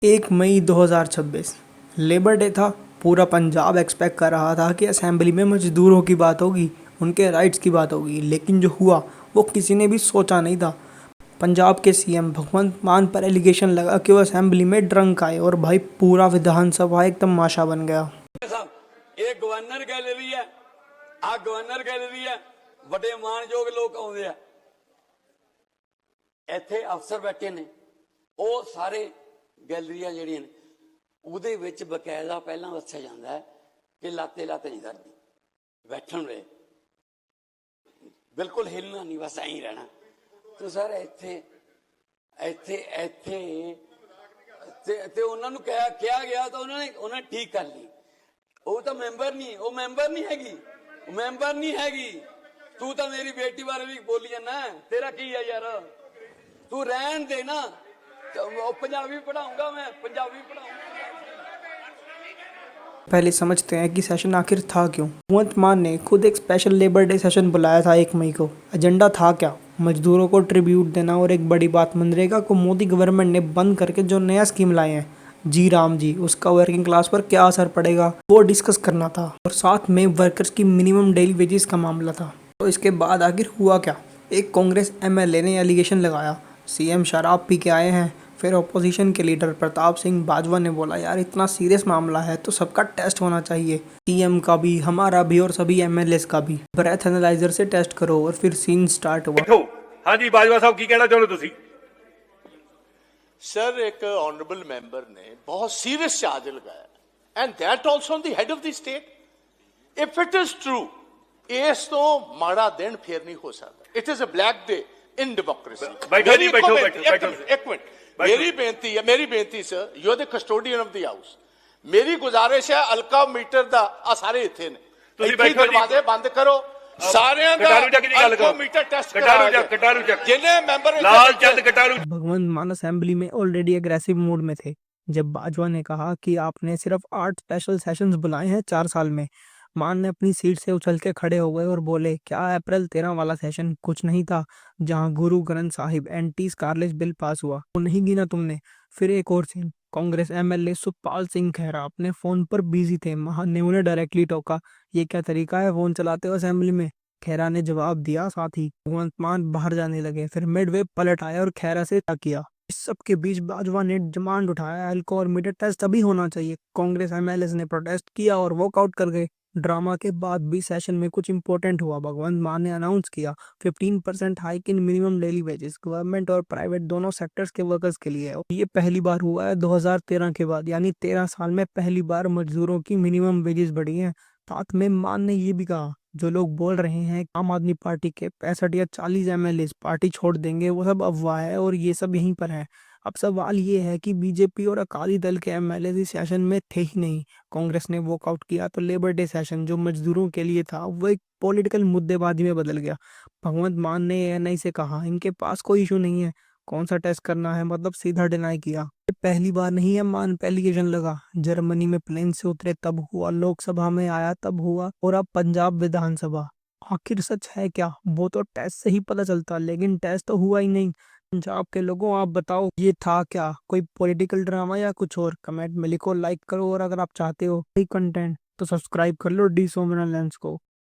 1 मई 2026 labour day था। पूरा Punjab expect कर रहा था कि असेंबली में मजदूरों की बात होगी, उनके राइट्स की बात होगी, लेकिन जो हुआ वो किसी ने भी सोचा नहीं था। पंजाब के सीएम भगवंत मान पर एलिगेशन लगा कि वो असेंबली में ड्रंक आए और भाई पूरा विधानसभा एक तमाशा बन गया। ਇਹ ਗਵਰਨਰ ਗੈਲਰੀ ਹੈ, ਆ ਗਵਰਨਰ ਗੈਲਰੀ ਹੈ, ਵੱਡੇ ਮਾਨਯੋਗ ਲੋਕ ਆਉਂਦੇ ਆ, ਇੱਥੇ ਅਫਸਰ ਬੈਠੇ ਨੇ, ਉਹ ਸਾਰੇ ਗੈਲਰੀਆਂ ਜਿਹੜੀਆਂ ਨੇ ਉਹਦੇ ਵਿੱਚ ਬਕਾਇਦਾ ਪਹਿਲਾਂ ਦੱਸਿਆ ਜਾਂਦਾ ਹੈ ਕਿ ਲਾਤੇ ਨਹੀਂ ਕਰਦੀ, ਬੈਠਣ ਵੇ ਬਿਲਕੁਲ ਹਿੱਲਣਾ ਨਹੀਂ, ਬਸ ਐਂ ਹੀ ਰਹਿਣਾ। ਤੇ ਸਰ ਇੱਥੇ ਇੱਥੇ ਇੱਥੇ ਤੇ ਉਹਨਾਂ ਨੂੰ ਕਿਹਾ ਗਿਆ ਤਾਂ ਉਹਨਾਂ ਨੇ ਠੀਕ ਕਰ ਲਈ। ਉਹ ਤਾਂ ਮੈਂਬਰ ਨਹੀਂ, ਉਹ ਮੈਂਬਰ ਨਹੀਂ ਹੈਗੀ, ਉਹ ਮੈਂਬਰ ਨਹੀਂ ਹੈਗੀ। ਤੂੰ ਤਾਂ ਮੇਰੀ ਬੇਟੀ ਬਾਰੇ ਵੀ ਬੋਲੀ ਜਾਂਦਾ, ਤੇਰਾ ਕੀ ਹੈ ਯਾਰ, ਤੂੰ ਰਹਿਣ ਦੇ ਨਾ। पंजाबी पढ़ाऊंगा, मैं पंजाबी पढ़ाऊंगा। पहले समझते हैं कि सेशन आखिर था क्यों। भगवंत मान ने खुद एक स्पेशल लेबर डे सेशन बुलाया था 1 मई को। एजेंडा था क्या? मजदूरों को ट्रिब्यूट देना और एक बड़ी बात मनरेगा को मोदी गवर्नमेंट ने बंद करके जो नया स्कीम लाए हैं जी राम जी, उसका वर्किंग क्लास पर क्या असर पड़ेगा वो डिस्कस करना था। और साथ में वर्कर्स की मिनिमम डेली वेजेस का मामला था। तो इसके बाद आखिर हुआ क्या? एक कांग्रेस एमएलए ने एलिगेशन लगाया सीएम शराब पी के आए हैं। फिर ऑपोजिशन के लीडर प्रताप सिंह बाजवा ने बोला यार इतना सीरियस मामला है तो सबका टेस्ट होना चाहिए, सीएम का भी, हमारा भी और सभी एमएलएस का भी। ब्रेथ एनालाइजर से टेस्ट करो। और फिर सीन स्टार्ट हुआ। हाँ जी बाजवा साहब की कहना चाहते तुसी? सर एक ऑनरेबल मेंबर ने बहुत सीरियस चार्ज लगाया and that also on the head of the state. If it is true, इस तो माड़ा दिन फिर नहीं हो सकता। It is a black day in democracy. एक मिनट, मेरी बेनती sir, you are the custodian of the house. मेरी गुजारिश है अलका मीटर दा आ सारे इथे ने, ਤੁਸੀਂ दरवाजे बंद करो, सारे अलका मीटर टेस्ट जिन्हें मेंबर भगवंत मान असेंबली में ऑलरेडी एग्रेसिव मूड में थे जब बाजवा ने कहा कि आपने सिर्फ 8 स्पेशल सेशंस बुलाए हैं 4 साल में। मान ने अपनी सीट से उछल के खड़े हो गए और बोले क्या अप्रैल 13 वाला सेशन कुछ नहीं था जहां Guru Granth Sahib anti scarless bill pass हुआ, वो नहीं गिना तुमने? फिर एक और सीन, कांग्रेस एमएलए सुखपाल सिंह खैरा अपने फोन पर बिजी थे। महान ने उन्हें डायरेक्टली टोका, ये क्या तरीका है फोन चलाते हो असेंबली में? खैरा ने जवाब दिया, साथ ही भगवंत मान बाहर जाने लगे। फिर मिडवे पलट आया और खैरा से क्या किया। इस सब के बीच बाजवा ने डिमांड उठाया अल्कोहल और मीटर टेस्ट अभी होना चाहिए। कांग्रेस एमएलए ने प्रोटेस्ट किया और वॉकआउट कर गए। ड्रामा के बाद भी सेशन में कुछ इंपॉर्टेंट हुआ। भगवंत मान ने अनाउंस किया 15% hike in minimum daily wages government और प्राइवेट दोनों सेक्टर्स के वर्कर्स के लिए। और ये पहली बार हुआ है 2013 के बाद, यानी 13 साल में पहली बार मजदूरों की मिनिमम वेजेस बढ़ी हैं। साथ में मान ने ये भी कहा जो लोग बोल रहे हैं आम आदमी पार्टी के 65 या 40 एमएलए पार्टी छोड़ देंगे, वो सब अफवाह है और ये सब यहीं पर है। अब सवाल ये है कि बीजेपी और अकाली दल के एमएलए इस सेशन में थे ही नहीं। कांग्रेस ने वॉकआउट किया तो लेबर डे सेशन जो मजदूरों के लिए था वो एक पॉलिटिकल मुद्देबाजी में बदल गया। भगवंत मान ने एएनआई से कहा इनके पास कोई इशू नहीं है, कौन सा टेस्ट करना है, मतलब सीधा डिनाई किया। ये पहली बार नहीं है मान पे एलिगेशन लगा। जर्मनी में प्लेन से उतरे तब हुआ, लोकसभा में आया तब हुआ, और अब पंजाब विधानसभा। आखिर सच है क्या? वो तो टेस्ट से ही पता चलता, लेकिन टेस्ट तो हुआ ही नहीं। पंजाब के लोगों आप बताओ ये था क्या, कोई पॉलिटिकल ड्रामा या कुछ और? कमेंट में लिखो, लाइक करो, और अगर आप चाहते हो कंटेंट तो सब्सक्राइब कर लो डी सोमना लेंस को।